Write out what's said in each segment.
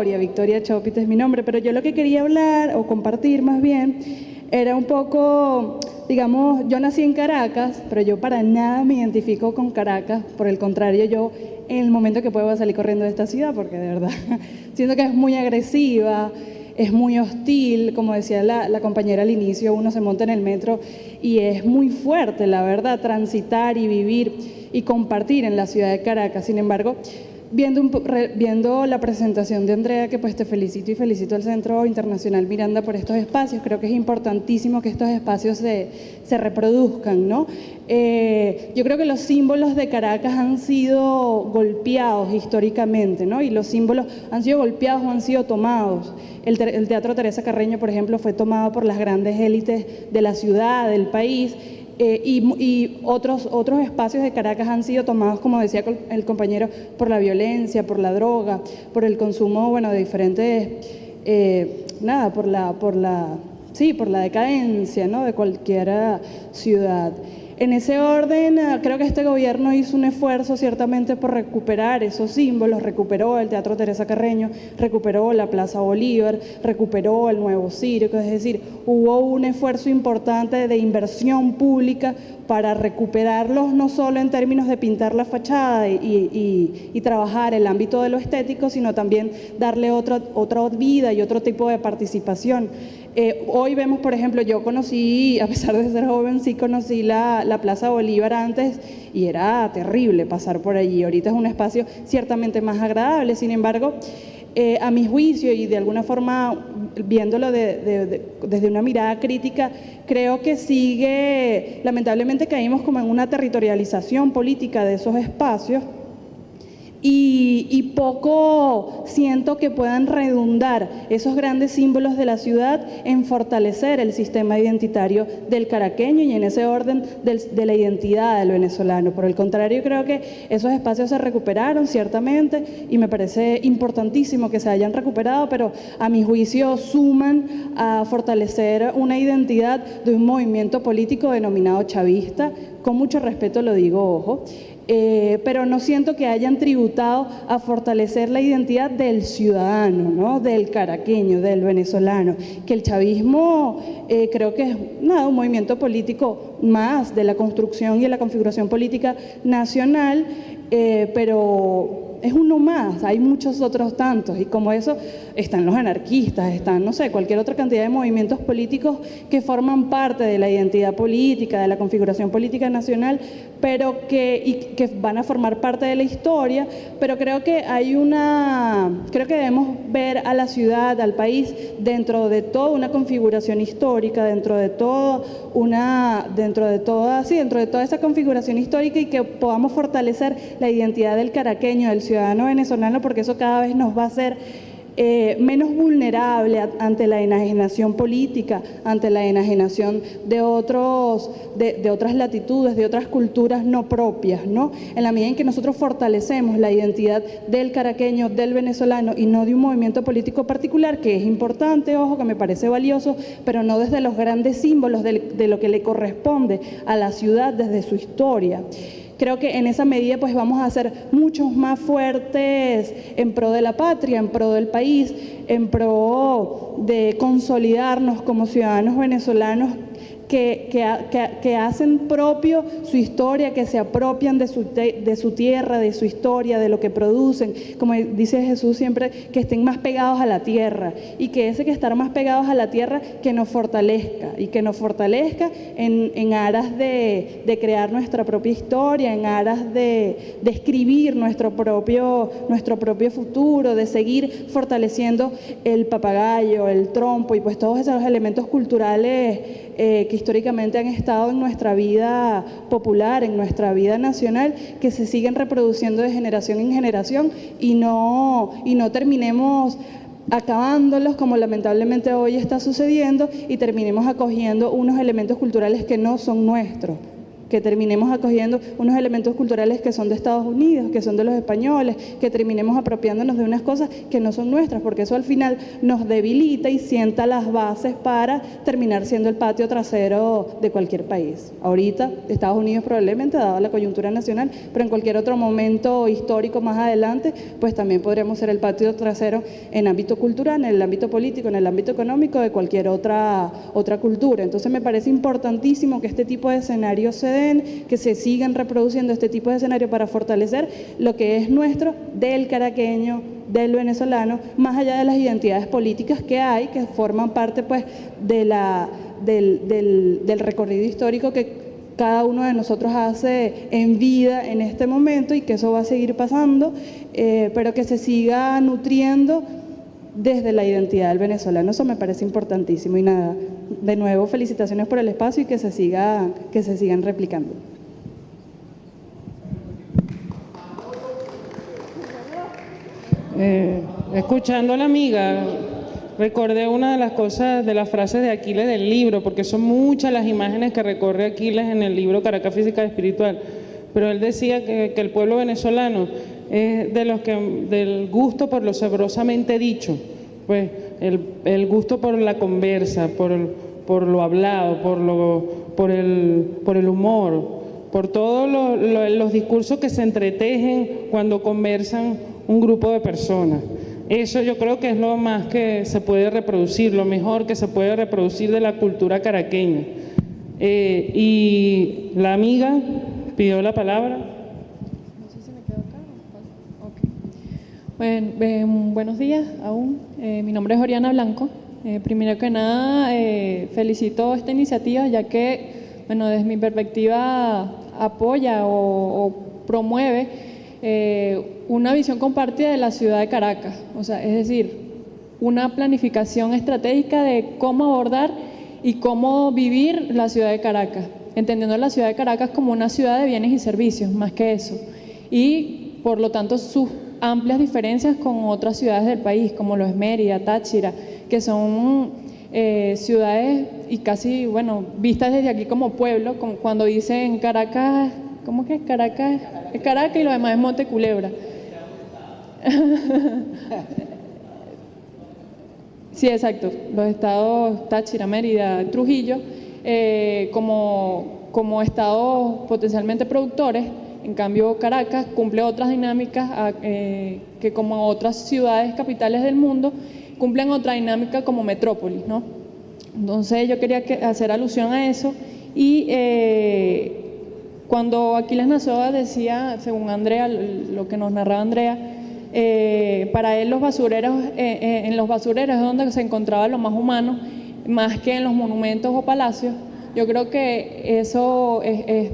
Victoria Chopite es mi nombre, pero yo lo que quería hablar o compartir más bien era un poco, digamos, yo nací en Caracas, pero yo para nada me identifico con Caracas, por el contrario, yo en el momento que puedo voy a salir corriendo de esta ciudad, porque de verdad siento que es muy agresiva, es muy hostil, como decía la compañera al inicio, uno se monta en el metro y es muy fuerte, la verdad, transitar y vivir y compartir en la ciudad de Caracas. Sin embargo, viendo la presentación de Andrea, que pues te felicito y felicito al Centro Internacional Miranda por estos espacios, creo que es importantísimo que estos espacios se reproduzcan, ¿no? Yo creo que los símbolos de Caracas han sido golpeados históricamente, ¿no? Y los símbolos han sido golpeados o han sido tomados. El Teatro Teresa Carreño, por ejemplo, fue tomado por las grandes élites de la ciudad, del país, y otros espacios de Caracas han sido tomados, como decía el compañero, por la violencia, por la droga, por el consumo, bueno, de diferentes, por la decadencia, ¿no?, de cualquier ciudad. En ese orden, creo que este gobierno hizo un esfuerzo ciertamente por recuperar esos símbolos, recuperó el Teatro Teresa Carreño, recuperó la Plaza Bolívar, recuperó el Nuevo Circo, es decir, hubo un esfuerzo importante de inversión pública para recuperarlos, no solo en términos de pintar la fachada y trabajar el ámbito de lo estético, sino también darle otra vida y otro tipo de participación. Hoy vemos, por ejemplo, yo conocí, a pesar de ser joven, sí conocí la Plaza Bolívar antes y era terrible pasar por allí. Ahorita es un espacio ciertamente más agradable, sin embargo, a mi juicio y de alguna forma viéndolo desde una mirada crítica, creo que lamentablemente caímos como en una territorialización política de esos espacios y poco siento que puedan redundar esos grandes símbolos de la ciudad en fortalecer el sistema identitario del caraqueño y en ese orden de la identidad del venezolano. Por el contrario, creo que esos espacios se recuperaron ciertamente y me parece importantísimo que se hayan recuperado, pero a mi juicio suman a fortalecer una identidad de un movimiento político denominado chavista. Con mucho respeto lo digo, ojo. Pero no siento que hayan tributado a fortalecer la identidad del ciudadano, ¿no?, del caraqueño, del venezolano, que el chavismo creo que es un movimiento político más de la construcción y de la configuración política nacional, pero es uno más, hay muchos otros tantos, y como eso están los anarquistas, están, no sé, cualquier otra cantidad de movimientos políticos que forman parte de la identidad política, de la configuración política nacional, pero que van a formar parte de la historia, pero creo que creo que debemos ver a la ciudad, al país, dentro de toda una configuración histórica, dentro de toda esa configuración histórica, y que podamos fortalecer la identidad del caraqueño, del ciudadano venezolano, porque eso cada vez nos va a hacer menos vulnerable ante la enajenación política, ante la enajenación de otras latitudes, de otras culturas no propias, ¿no? En la medida en que nosotros fortalecemos la identidad del caraqueño, del venezolano, y no de un movimiento político particular, que es importante, ojo, que me parece valioso, pero no desde los grandes símbolos de lo que le corresponde a la ciudad desde su historia. Creo que en esa medida pues vamos a ser muchos más fuertes en pro de la patria, en pro del país, en pro de consolidarnos como ciudadanos venezolanos que hacen propio su historia, que se apropian de su tierra, de su historia, de lo que producen, como dice Jesús siempre, que estén más pegados a la tierra, y que ese que estar más pegados a la tierra, que nos fortalezca, y que nos fortalezca en aras de crear nuestra propia historia, en aras de escribir nuestro propio futuro, de seguir fortaleciendo el papagayo, el trompo, y pues todos esos elementos culturales que históricamente han estado en nuestra vida popular, en nuestra vida nacional, que se siguen reproduciendo de generación en generación, y no terminemos acabándolos como lamentablemente hoy está sucediendo, y terminemos acogiendo unos elementos culturales que no son nuestros. que terminemos acogiendo unos elementos culturales que son de Estados Unidos, que son de los españoles, que terminemos apropiándonos de unas cosas que no son nuestras, porque eso al final nos debilita y sienta las bases para terminar siendo el patio trasero de cualquier país. Ahorita, Estados Unidos probablemente, dada la coyuntura nacional, pero en cualquier otro momento histórico más adelante, pues también podríamos ser el patio trasero en ámbito cultural, en el ámbito político, en el ámbito económico de cualquier otra cultura. Entonces me parece importantísimo que este tipo de escenarios se den, que se sigan reproduciendo este tipo de escenarios para fortalecer lo que es nuestro, del caraqueño, del venezolano, más allá de las identidades políticas que hay, que forman parte pues del recorrido histórico que cada uno de nosotros hace en vida en este momento, y que eso va a seguir pasando, pero que se siga nutriendo desde la identidad del venezolano. Eso me parece importantísimo. Y nada, de nuevo felicitaciones por el espacio y que se sigan replicando. Escuchando a la amiga, recordé una de las cosas, de las frases de Aquiles del libro, porque son muchas las imágenes que recorre Aquiles en el libro Caracas Física y Espiritual, pero él decía que el pueblo venezolano es del gusto por lo sabrosamente dicho, pues el gusto por la conversa, por lo hablado, por el humor, por todos los discursos que se entretejen cuando conversan un grupo de personas. Eso yo creo que es lo más que se puede reproducir, lo mejor que se puede reproducir de la cultura caraqueña. Y la amiga pidió la palabra. No sé si me quedo acá. Okay. Buenos días aún. Mi nombre es Oriana Blanco. Primero que nada, felicito esta iniciativa, ya que, bueno, desde mi perspectiva apoya o promueve una visión compartida de la ciudad de Caracas, o sea, es decir, una planificación estratégica de cómo abordar y cómo vivir la ciudad de Caracas, entendiendo la ciudad de Caracas como una ciudad de bienes y servicios, más que eso, y por lo tanto sus amplias diferencias con otras ciudades del país, como lo es Mérida, Táchira, que son ciudades y casi, bueno, vistas desde aquí como pueblo, como cuando dicen Caracas, ¿cómo que es? Caracas es Caracas y lo demás es Monte Culebra. Sí, exacto, los estados Táchira, Mérida, Trujillo, como estados potencialmente productores. En cambio, Caracas cumple otras dinámicas que como otras ciudades capitales del mundo cumplen otra dinámica como metrópolis, ¿no? Entonces yo quería hacer alusión a eso. Y cuando Aquiles Nazoa decía, según Andrea, lo que nos narraba Andrea, para él los basureros, en los basureros es donde se encontraba lo más humano, más que en los monumentos o palacios. Yo creo que eso es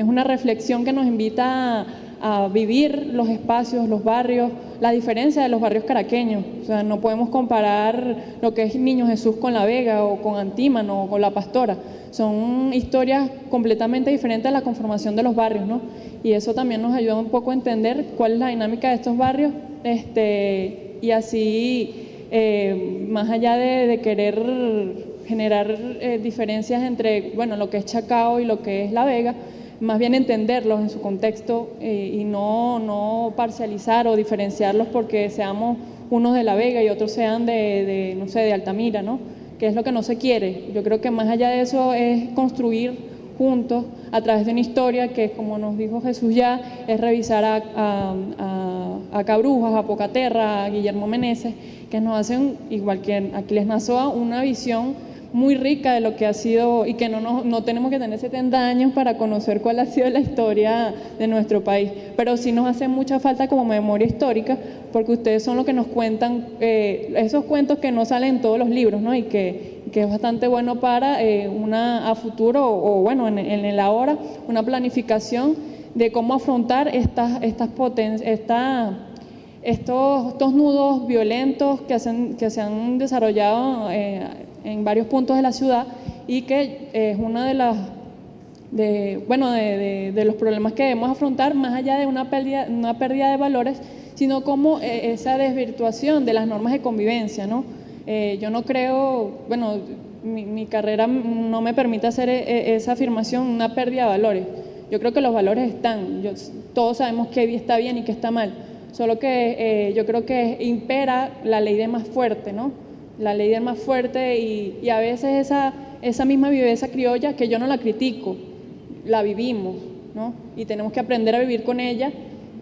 una reflexión que nos invita a vivir los espacios, los barrios, la diferencia de los barrios caraqueños. O sea, no podemos comparar lo que es Niño Jesús con La Vega o con Antímano o con La Pastora. Son historias completamente diferentes a la conformación de los barrios, ¿no? Y eso también nos ayuda un poco a entender cuál es la dinámica de estos barrios, y así, más allá de querer generar diferencias entre, bueno, lo que es Chacao y lo que es La Vega, más bien entenderlos en su contexto, y no parcializar o diferenciarlos porque seamos unos de La Vega y otros sean no sé, de Altamira, ¿no? Que es lo que no se quiere. Yo creo que más allá de eso es construir juntos a través de una historia que, como nos dijo Jesús ya, es revisar a Cabrujas, a Pocaterra, a Guillermo Meneses, que nos hacen, igual que Aquiles Nazoa, una visión muy rica de lo que ha sido, y que no tenemos que tener 70 años para conocer cuál ha sido la historia de nuestro país, pero sí nos hace mucha falta como memoria histórica, porque ustedes son los que nos cuentan esos cuentos que no salen en todos los libros, ¿no? Y que es bastante bueno para a futuro, o bueno, en el ahora, una planificación de cómo afrontar estos nudos violentos que se han desarrollado en varios puntos de la ciudad, y que es una de los problemas que debemos afrontar, más allá de una pérdida de valores, sino como esa desvirtuación de las normas de convivencia, ¿no? Yo no creo, bueno, mi carrera no me permite hacer esa afirmación, una pérdida de valores. Yo creo que los valores están, todos sabemos qué está bien y qué está mal, solo que yo creo que impera la ley del más fuerte, ¿no? La ley del más fuerte y a veces esa misma viveza criolla, que yo no la critico, la vivimos, ¿no? Y tenemos que aprender a vivir con ella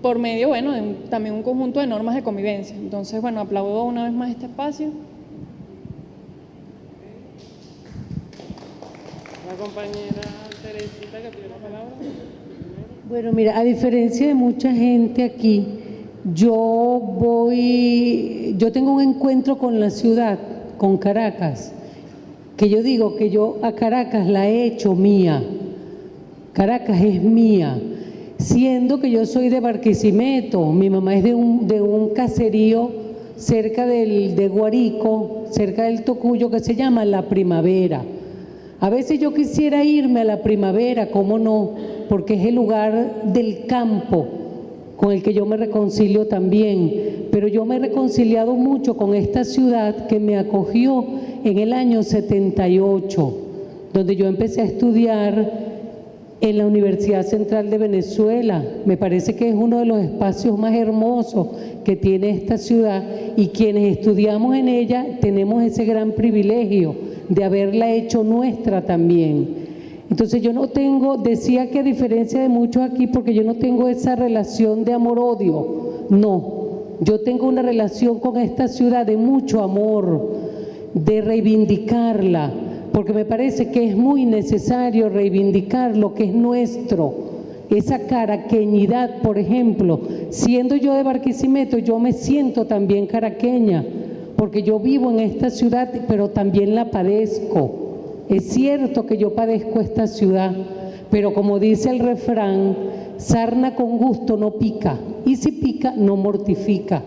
por medio, bueno, de también un conjunto de normas de convivencia. Entonces, bueno, aplaudo una vez más este espacio. La compañera Teresita que pidió la palabra. Bueno, mira, a diferencia de mucha gente aquí, yo tengo un encuentro con la ciudad, con Caracas, que yo digo que yo a Caracas la he hecho mía. Caracas es mía, siendo que yo soy de Barquisimeto, mi mamá es de un caserío cerca de Guarico, cerca del Tocuyo, que se llama La Primavera. A veces yo quisiera irme a La Primavera, ¿cómo no? Porque es el lugar del campo con el que yo me reconcilio también, pero yo me he reconciliado mucho con esta ciudad que me acogió en el año 78, donde yo empecé a estudiar en la Universidad Central de Venezuela. Me parece que es uno de los espacios más hermosos que tiene esta ciudad y quienes estudiamos en ella tenemos ese gran privilegio de haberla hecho nuestra también. Entonces yo no tengo, decía que a diferencia de muchos aquí, porque yo no tengo esa relación de amor-odio, no, yo tengo una relación con esta ciudad de mucho amor, de reivindicarla, porque me parece que es muy necesario reivindicar lo que es nuestro, esa caraqueñidad. Por ejemplo, siendo yo de Barquisimeto, yo me siento también caraqueña, porque yo vivo en esta ciudad, pero también la padezco. Es cierto que yo padezco esta ciudad, pero como dice el refrán, sarna con gusto no pica, y si pica no mortifica.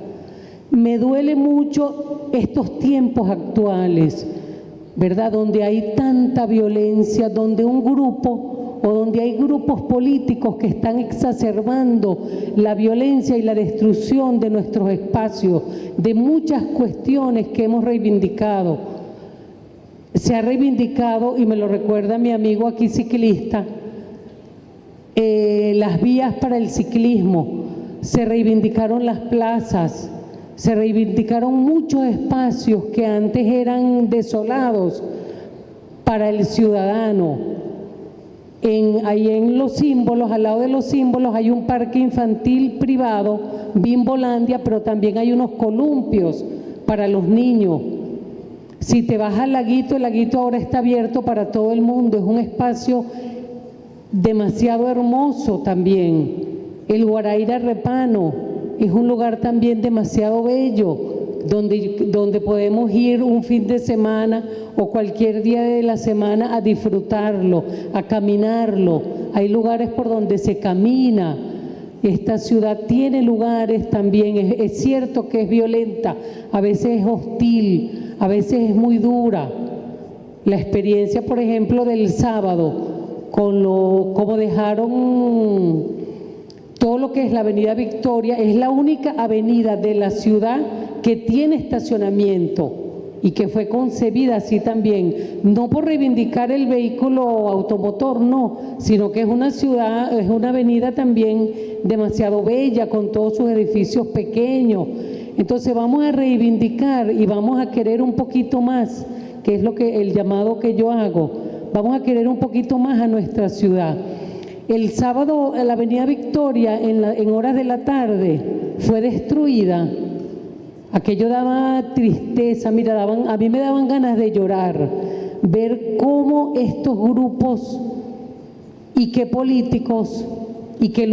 Me duele mucho estos tiempos actuales, ¿verdad? Donde hay tanta violencia, donde un grupo o donde hay grupos políticos que están exacerbando la violencia y la destrucción de nuestros espacios, de muchas cuestiones que hemos reivindicado. Se ha reivindicado, y me lo recuerda mi amigo aquí ciclista, las vías para el ciclismo, se reivindicaron las plazas, se reivindicaron muchos espacios que antes eran desolados para el ciudadano. Ahí en Los Símbolos, al lado de Los Símbolos, hay un parque infantil privado, Bimbolandia, pero también hay unos columpios para los niños. Si te vas al laguito, el laguito ahora está abierto para todo el mundo, es un espacio demasiado hermoso también. El Guaraíra Repano es un lugar también demasiado bello, donde podemos ir un fin de semana o cualquier día de la semana a disfrutarlo, a caminarlo. Hay lugares por donde se camina. Esta ciudad tiene lugares también, es cierto que es violenta, a veces es hostil, a veces es muy dura. La experiencia, por ejemplo, del sábado, como dejaron todo lo que es la Avenida Victoria, es la única avenida de la ciudad que tiene estacionamiento y que fue concebida así también, no por reivindicar el vehículo automotor, no, sino que es una ciudad, es una avenida también demasiado bella, con todos sus edificios pequeños. Entonces vamos a reivindicar y vamos a querer un poquito más, que es el llamado que yo hago, vamos a querer un poquito más a nuestra ciudad. El sábado la Avenida Victoria en horas de la tarde fue destruida. Aquello daba tristeza, mira, a mí me daban ganas de llorar, ver cómo estos grupos y qué políticos y qué